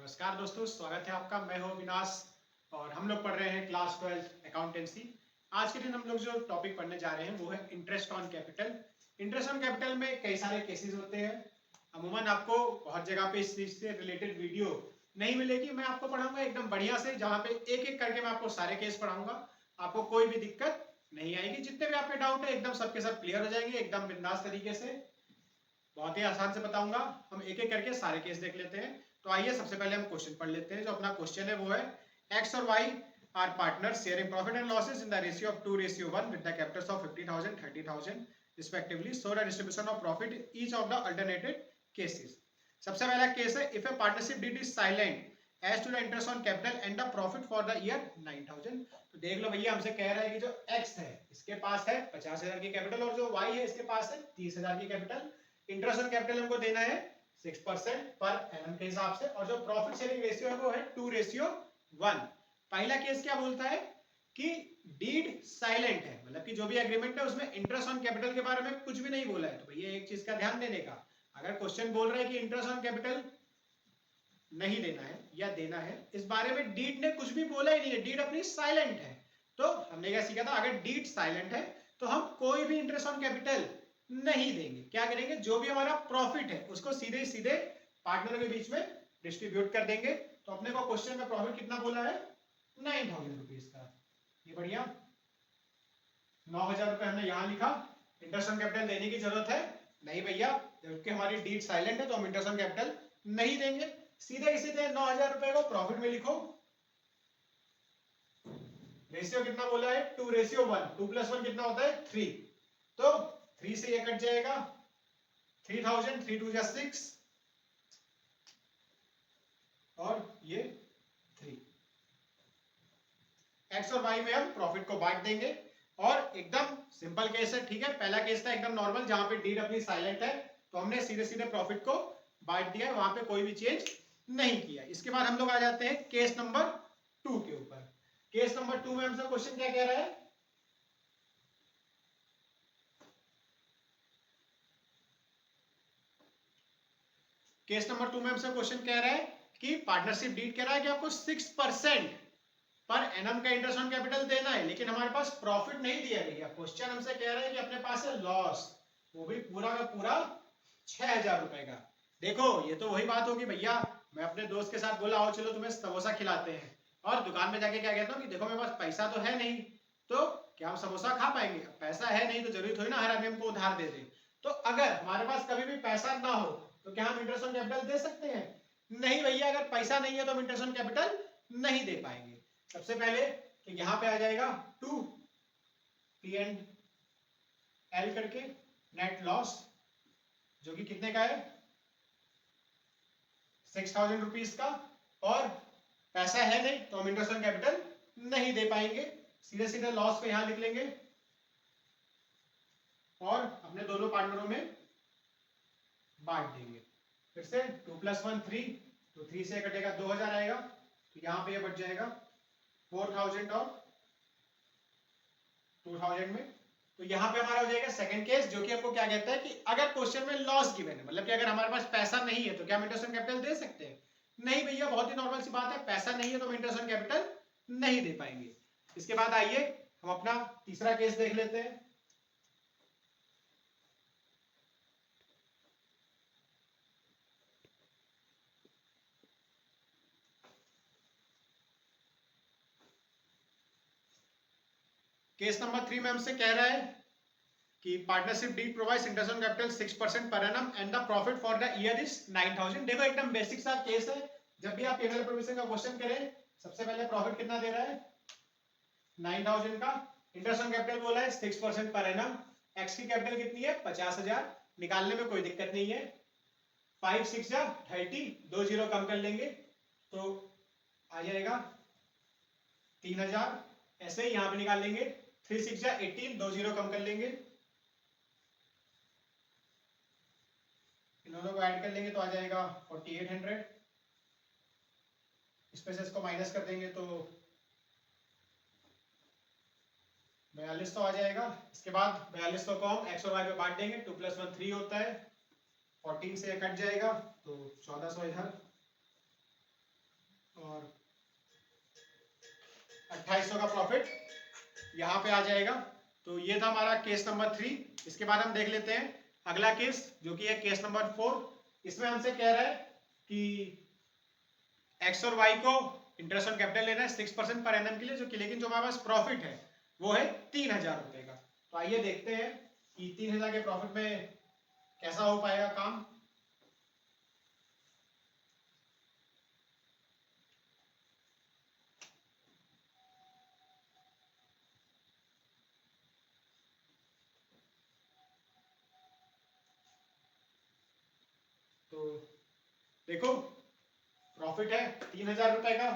नमस्कार दोस्तों, स्वागत है आपका। मैं हूं अविनाश और हम लोग पढ़ रहे हैं क्लास 12 अकाउंटेंसी। आज के दिन हम लोग जो टॉपिक पढ़ने जा रहे हैं वो है interest on capital. Interest on capital में कई सारे केसेस होते हैं। अमूमन आपको बहुत जगह पे इस चीज से रिलेटेड वीडियो नहीं मिलेगी। मैं आपको पढ़ाऊंगा एकदम बढ़िया से, जहाँ पे एक एक करके मैं आपको सारे केस पढ़ाऊंगा। आपको कोई भी दिक्कत नहीं आएगी। जितने भी आपके डाउट है एकदम सबके सब क्लियर हो जाएंगे एकदम बिंदास तरीके से। बहुत ही आसान से बताऊंगा। हम एक एक करके सारे केस देख लेते हैं। तो आइए सबसे पहले हम क्वेश्चन पढ़ लेते हैं। जो अपना क्वेश्चन है वो है एक्स और Y are partner sharing profit and losses in the ratio of 2:1 with the capitals of 50,000 30,000 respectively. So the distribution of profit each of the alternated cases. सबसे पहला केस है if a partnership deed is silent as to the interest on capital and the profit for the year 9,000। तो देख लो भैया, हमसे कह रहा है कि जो एक्स है इसके पास है 50,000 की कैपिटल और जो वाई है इसके पास है 30,000 की कैपिटल। इंटरेस्ट ऑन कैपिटल हमको देना है 6% पर एनम के हिसाब से और जो प्रॉफिट शेयरिंग रेशियो है वो है 2:1। पहला केस क्या बोलता है कि डीड साइलेंट है, मतलब कि जो भी एग्रीमेंट है उसमें इंटरेस्ट ऑन कैपिटल के बारे में कुछ भी नहीं बोला है। तो भैया एक चीज का ध्यान देने का, अगर क्वेश्चन बोल रहा है कि इंटरेस्ट ऑन कैपिटल नहीं देना है या देना है, इस बारे में डीड ने कुछ भी बोला ही नहीं है, डीड अपनी साइलेंट है। तो हमने क्या सीखा था, अगर डीड साइलेंट है तो हम कोई भी इंटरेस्ट ऑन कैपिटल नहीं देंगे। क्या करेंगे, जो भी हमारा प्रॉफिट है उसको सीधे सीधे पार्टनर के बीच में डिस्ट्रीब्यूट कर देंगे। तो अपने को क्वेश्चन में प्रॉफिट कितना बोला है, 9,000 रुपीज का। ये बढ़िया, 9,000 रुपए हमने यहां लिखा। इंटरेस्ट ऑन कैपिटल देने की जरूरत है नहीं भैया, जबकि हमारी डीड साइलेंट है तो हम इंटरेस्ट ऑन कैपिटल नहीं देंगे। सीधे सीधे 9,000 रुपए को प्रॉफिट में लिखो। रेशियो कितना बोला है, 2:1। 2 + 1 कितना होता है, 3। तो 3 से ये कट जाएगा, 3,000, 3 2 6 और ये 3। एक्स और वाई में हम प्रॉफिट को बांट देंगे और एकदम सिंपल केस है। ठीक है, पहला केस था एकदम नॉर्मल जहां पे डीड अपनी साइलेंट है, तो हमने सीधे सीधे प्रॉफिट को बांट दिया है, वहां पे कोई भी चेंज नहीं किया। इसके बाद हम लोग आ जाते हैं केस नंबर 2 के ऊपर। केस नंबर 2 में हमसे क्वेश्चन क्या कह रहा है, केस नंबर 2 में हमसे क्वेश्चन कह रहा है कि पार्टनरशिप डीड कह रहा है कि आपको 6% पर एनम का इंटरेस्ट ऑन कैपिटल देना है, लेकिन हमारे पास प्रॉफिट नहीं दिया गया। क्वेश्चन हमसे कह रहा है कि अपने पास है लॉस, वो भी पूरा का पूरा 6,000 रुपए का। देखो ये तो वही बात होगी भैया, मैं अपने दोस्त के साथ बोला आओ चलो तुम्हें समोसा खिलाते हैं, और दुकान में जाके क्या कहता हूँ कि देखो मेरे पास पैसा तो है नहीं, तो क्या हम समोसा खा पाएंगे। पैसा है नहीं तो जरूरी थोड़ी ना हर आदमी हमको उधार दे दे। तो अगर हमारे पास कभी भी पैसा ना हो तो क्या हम इंटरेस्ट ऑन कैपिटल दे सकते हैं, नहीं भैया। अगर पैसा नहीं है तो हम इंटरेस्ट ऑन कैपिटल नहीं दे पाएंगे। सबसे पहले तो यहां पे आ जाएगा 2 P&L करके नेट लॉस, जो कि कितने का है, 6,000 रुपीज का। और पैसा है नहीं तो हम इंटरेस्ट ऑन कैपिटल नहीं दे पाएंगे। सीधे सीधे लॉस को यहां लिख लेंगे और अपने दोनों पार्टनरों में बांट देंगे। फिर से 2 + 1 3, तो 3 से कटेगा 2,000 आएगा, तो यहां पे ये बच जाएगा 4,000 और 2,000 में। तो यहां पे हमारा हो जाएगा सेकंड केस, जो कि आपको क्या कहता है कि अगर क्वेश्चन में लॉस गिवन है, मतलब कि अगर हमारे पास पैसा नहीं है तो क्या हम इंटरेस्ट ऑन कैपिटल दे सकते हैं, नहीं भैया। बहुत ही नॉर्मल सी बात है, पैसा नहीं है तो हम इंटरेस्ट ऑन कैपिटल नहीं दे पाएंगे। इसके बाद आइए हम अपना तीसरा केस देख लेते हैं। केस नंबर 3 में हमसे कह रहा है कि partnership deed provides interest on capital 6% per annum and the profit for the year is 9,000। देखो एकदम बेसिक सा केस है। जब भी आप P&L प्रोविजन का क्वेश्चन करें, सबसे पहले प्रॉफिट कितना दे रहा है, 9,000 का। इंटरेस्ट ऑन कैपिटल बोला है 6% पर एनम। एक्स की कैपिटल कितनी है, 50,000। निकालने में कोई दिक्कत नहीं है। 5 6 जा 30, 2 जीरो कम कर लेंगे तो आ जाएगा 3,000। ऐसे ही यहां पे निकाल लेंगे, 3 6 जा 18, 2 जीरो कम कर लेंगे, इन दोनों को ऐड कर लेंगे तो आ जाएगा 4,800। इसमें से इसको माइनस कर देंगे तो 42 तो आ जाएगा। इसके बाद 42 को हम एक्स और वाई पे बांट देंगे, 2 + 1 3 होता है, 14 से कट जाएगा तो 1,400 इधर। और 2800 का प्रॉफिट यहाँ पे आ जाएगा। तो ये था हमारा केस नंबर 3। इसके बाद हम देख लेते हैं अगला केस जो कि है केस नंबर 4। इसमें हमसे कह रहा है कि एक्स और वाई को इंटरेस्ट ऑन कैपिटल लेना है 6% पर एनम के लिए, जो कि लेकिन जो हमारे पास प्रॉफिट है वो है 3000 रुपए का। तो आइए देखते हैं कि 3000 के प्रॉफिट में कैसा हो पाएगा काम। तो देखो प्रॉफिट है 3000 रुपए का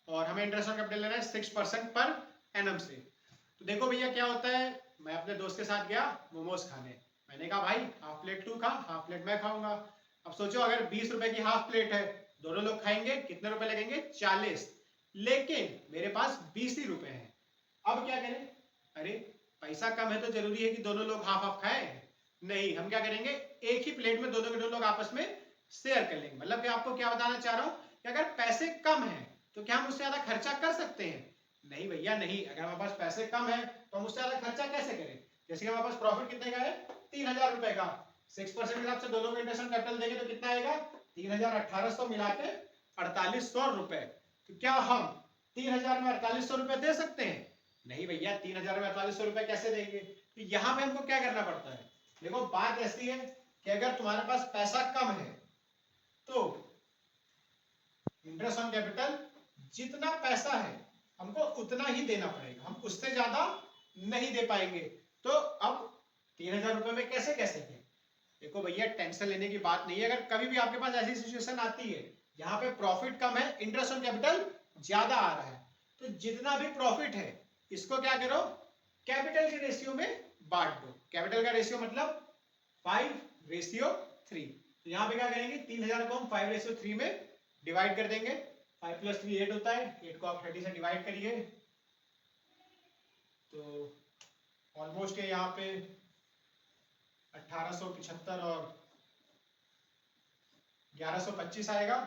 और हमें इंटरेस्ट ऑन कैपिटल लेना है 6% पर एनम से। तो देखो भैया क्या होता है, मैं अपने दोस्त के साथ गया मोमोज खाने। मैंने कहा भाई हाफ प्लेट तू खा, हाफ प्लेट मैं खाऊंगा। अब सोचो अगर 20 रुपए की हाफ प्लेट है, दोनों लोग खाएंगे, कितने रुपए लगेंगे? 40। लेकिन मेरे पास 20 ही रुपए हैं। अब क्या करें? अरे पैसा कम है तो जरूरी है कि दोनों लोग हाफ हाफ खाएं? नहीं, हम क्या करेंगे, एक ही प्लेट में दोनों के दोनों लोग आपस में शेयर कर लेंगे। मतलब कि आपको क्या बताना चाह रहा हूं कि अगर पैसे कम है तो क्या हम उससे ज्यादा खर्चा कर सकते हैं? नहीं भैया नहीं। अगर हमारे पास पैसे कम है तो हम उससे ज्यादा खर्चा कैसे करें? जैसे कि हमारे पास प्रॉफिट कितने का है? 3000 रुपए का। 6% के हिसाब से दोनों को इंटरेस्ट कैपिटल देंगे तो कितना आएगा? 3000 1800 मिला के 4800 रुपए। तो क्या हम 3000 में 4800 रुपए दे सकते हैं? नहीं भैया, 3000 में 4800 रुपए कैसे देंगे? तो यहां पे हमको क्या करना पड़ता है? देखो बात ऐसी है कि अगर तुम्हारे पास पैसा कम है तो इंटरेस्ट ऑन कैपिटल जितना पैसा है हमको उतना ही देना पड़ेगा, हम उससे ज्यादा नहीं दे पाएंगे। तो अब 3000 रुपए में कैसे कैसे दें? देखो भैया टेंशन लेने की बात नहीं है। अगर कभी भी आपके पास ऐसी सिचुएशन आती है यहाँ पे प्रॉफिट कम है, इंटरेस्ट ऑन कैपिटल ज्यादा आ रहा है, तो जितना भी प्रॉफिट है इसको क्या करो, कैपिटल के रेशियो में बांट दो। कैपिटल का रेशियो मतलब 5:3। तो यहाँ पे क्या करेंगे, 3000 को हम 5:3 में डिवाइड कर देंगे। 5 + 3 8 होता है, 8 को आप 30 से डिवाइड करिए तो ऑलमोस्ट यहाँ पे 1875 और 1125 आएगा।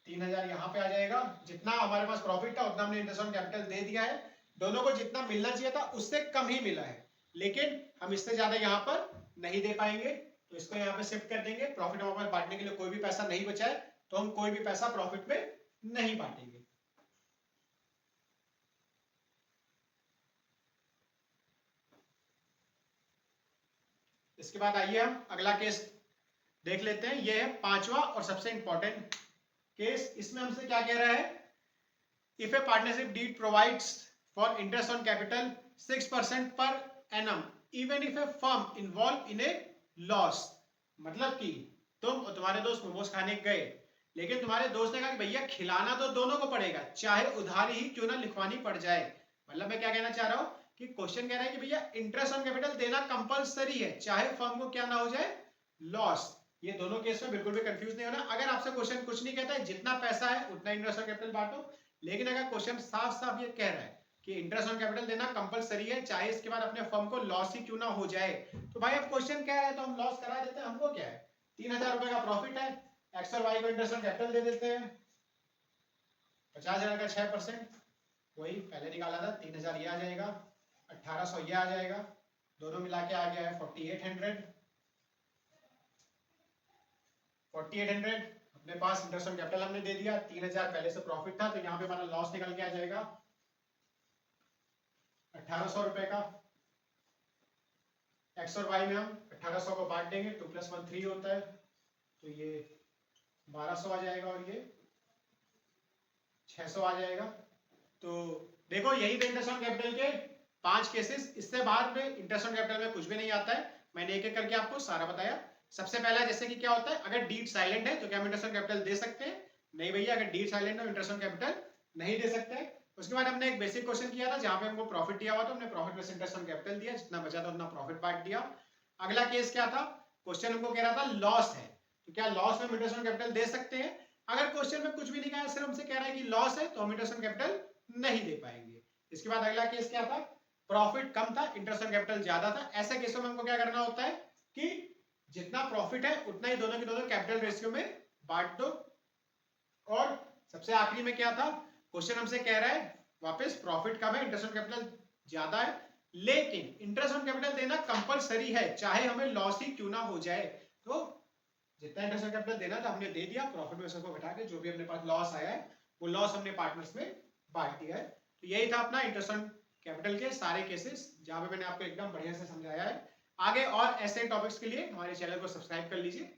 3000 यहाँ पे आ जाएगा। जितना हमारे पास प्रॉफिट था उतना हमने इंटरेस्ट ऑन कैपिटल दे दिया है। दोनों को जितना मिलना चाहिए था उससे कम ही मिला है, लेकिन हम इससे ज्यादा यहाँ पर नहीं दे पाएंगे। तो इसको यहाँ पे शिफ्ट कर देंगे। प्रॉफिट हमारे पास बांटने के लिए कोई भी पैसा नहीं बचा है तो हम कोई भी पैसा प्रॉफिट में नहीं बांटेंगे। इसके बाद आइए हम अगला केस देख लेते हैं। यह है 5वां और सबसे इंपॉर्टेंट केस। इसमें हमसे क्या कह रहा है, if a partnership deed provides for interest on capital 6% per annum even if a firm involve in a loss. मतलब कि तुम और तुम्हारे दोस्त मोमोज खाने गए, लेकिन तुम्हारे दोस्त ने कहा कि भैया खिलाना तो दोनों को पड़ेगा, चाहे उधारी ही क्यों ना लिखवानी पड़ जाए। मतलब मैं क्या कहना चाह रहा हूं कि क्वेश्चन कह रहा है कि भैया इंटरेस्ट ऑन कैपिटल देना कंपलसरी है, चाहे फर्म को क्या ना हो जाए, लॉस। ये दोनों केस में बिल्कुल भी कंफ्यूज नहीं होना। अगर आपसे क्वेश्चन कुछ नहीं कहता है, जितना पैसा है उतना इंटरेस्ट ऑन कैपिटल बांटो, लेकिन अगर क्वेश्चन साफ साफ ये कह रहा है कि इंटरेस्ट ऑन कैपिटल देना कंपलसरी है, चाहे इसके बाद अपने फर्म को लॉस ही क्यों ना हो जाए, तो भाई अब क्वेश्चन क्या है तो हम लॉस करा देते हैं। हमको क्या है, 3000 रुपए का प्रॉफिट है, एक्स और वाई को इंटरेस्ट ऑन कैपिटल दे देते हैं। 50,000 का 6% वही पहले निकाला था, 3000 ये आ जाएगा, 1800 ये आ जाएगा, दोनों मिला के आ गया है 4800। 4800 अपने पास इंटरेस्ट ऑन कैपिटल हमने दे दिया, 3000 पहले से प्रॉफिट था, तो यहाँ पे हमारा लॉस निकल के आ जाएगा 1800 रुपए का। एक्स और वाई में हम 1800 को बांट देंगे, 2 + 1 3 होता है, तो ये 1200 आ जाएगा और ये 600 आ जाएगा। तो देखो यही थे इंटरेस्ट ऑन कैपिटल के 5 केसेस। इससे बाहर में इंटरेस्ट ऑन कैपिटल में कुछ भी नहीं आता है। मैंने एक एक करके आपको सारा बताया। सबसे पहला जैसे कि क्या होता है, अगर डीड साइलेंट है तो क्या हम इंटरेस्ट ऑन कैपिटल दे सकते हैं? नहीं भैया, अगर डीड साइलेंट है इंटरेस्ट ऑन कैपिटल नहीं दे सकते। उसके बाद हमने एक बेसिक क्वेश्चन किया था जहां पे हमको प्रॉफिट दिया हुआ, तो हमने प्रॉफिट में से इंटरेस्ट ऑन कैपिटल दिया, जितना बचा था उतना प्रॉफिट बांट दिया। अगला केस क्या था, क्वेश्चन हमको कह रहा था लॉस है, तो क्या लॉस में इंटरेस्ट ऑन कैपिटल दे सकते हैं? अगर क्वेश्चन में कुछ भी नहीं कहा, सिर्फ हमसे कह रहा है कि लॉस है, तो हम इंटरेस्ट ऑन कैपिटल नहीं दे पाएंगे। इसके बाद अगला केस क्या था, प्रॉफिट कम था, इंटरेस्ट ऑन कैपिटल ज्यादा था। ऐसे केसों में हमको क्या करना होता है कि जितना प्रॉफिट है उतना ही दोनों के दोनों कैपिटल रेशियो में बांट दो और सबसे आखिरी में क्या था, क्वेश्चन हमसे कह रहा है वापस प्रॉफिट कम है, इंटरेस्ट ऑन कैपिटल ज्यादा है, लेकिन इंटरेस्ट ऑन कैपिटल देना कंपलसरी है, चाहे हमें लॉस ही क्यों ना हो जाए। तो जितना इंटरेस्ट ऑन कैपिटल देना था हमने दे दिया, प्रॉफिट में सबको घटा के जो भी अपने पास लॉस आया है वो लॉस हमने पार्टनर्स में बांट दिया है। तो यही था अपना इंटरेस्ट ऑन कैपिटल के सारे केसेस, जहां पे मैंने आपको एकदम बढ़िया से समझाया है। आगे और ऐसे टॉपिक्स के लिए हमारे चैनल को सब्सक्राइब कर लीजिए।